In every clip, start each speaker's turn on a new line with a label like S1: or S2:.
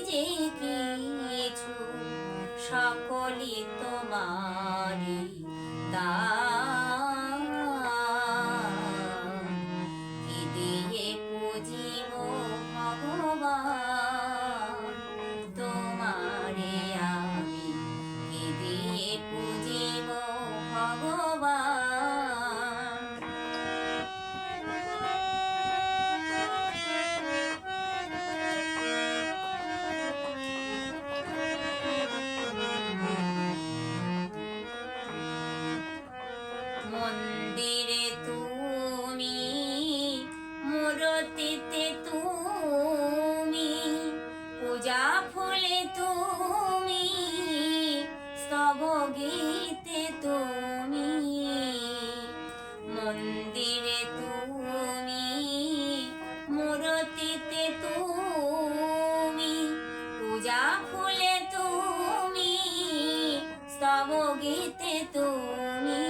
S1: যে কিছু সকলই তোমারই দান। কি দিয়ে পুজিব ভগবান তোমারে আমি, কি দিয়ে পুজিব ভগবান। মন্দিরে তুমি, মূর্তিতে তুমি, পূজা ফুলে তুমি, স্তব গীতে তুমি। মন্দিরে তুমি, মূর্তিতে তুমি, পূজা ফুলে তুমি, স্তব গীতে তুমি।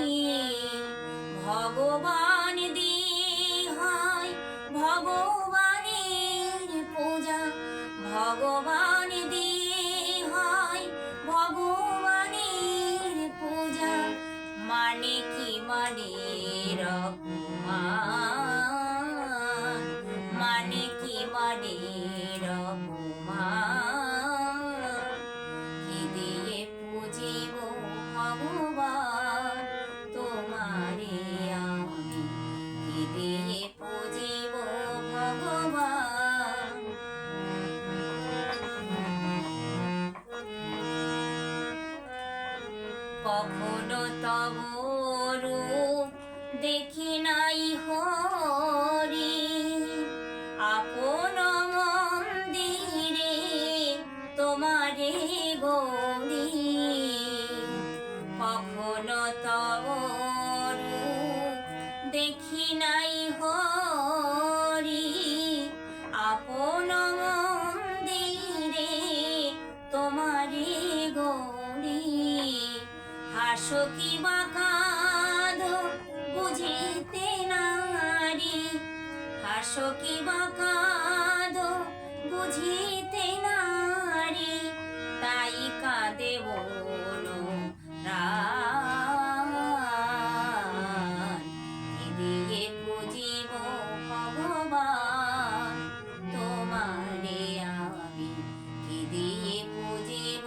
S1: ভগবান দিহাই ভগবানের পূজা, ভগবান দিহাই ভগবানের পূজা। মানে কি মানে রঘুমান, মানে কি মানে রঘুমান। কি দিয়ে পুজিব ভগবান তোমারে আমি, কি দিয়ে পুজিব ভগবান। কখনো তব রূপ দেখি নাই হরি, আপন মন্দিরে তোমারে গৌরী। কখনো তব রূপ দেখি নাই হরি, আপন মন্দিরে তোমারে গৌরী। হাসো কি বা কাঁদো বুঝিতে নারী, হাসো কি বা কাঁদো বুঝিতে নারী। তাই কাঁদে বলো প্রাণ, কি দিয়ে পুজিব ভগবান তোমারে আমি, কি দিয়ে পুজিব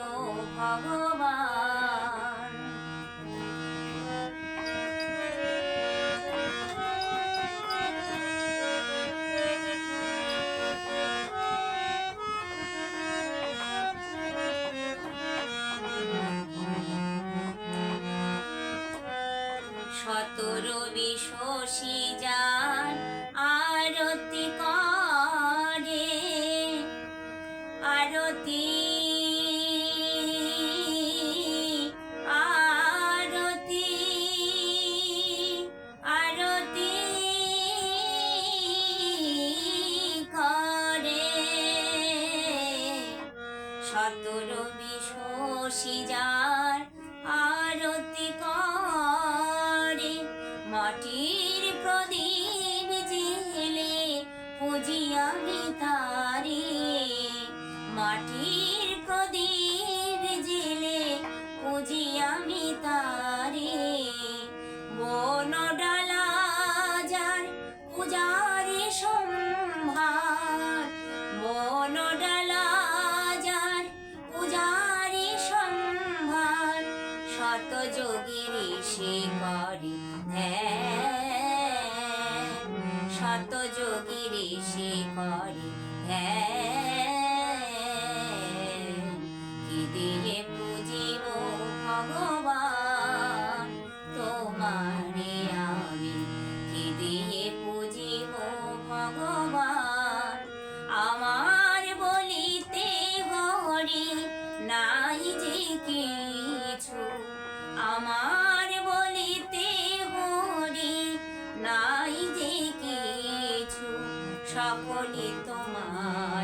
S1: ভগবান। শতরবি শশী যার আরতি করে, আরতি আরতি আরতি করে। শতরবি শশী যার আরতি করে, মাটির প্রদীপ জেলে পুজি আমি তারে। মাটির প্রদীপ জেলে পুজি আমি তারে। বন ডালা যার পূজারে সম্ভার, বন ডালা যার পূজারে সম্ভার। শত যোগীর সে করি ধ্যান, শত যোগীর সে করি ধ্যান। কি দিয়ে পুজিব ভগবান তোমারে আমি, কি দিয়ে পুজিব ভগবান। আমার বলিতে হরি নাই যে কিছু, আমার বলিতে হরি নাই যে কিছু সকলই তোমার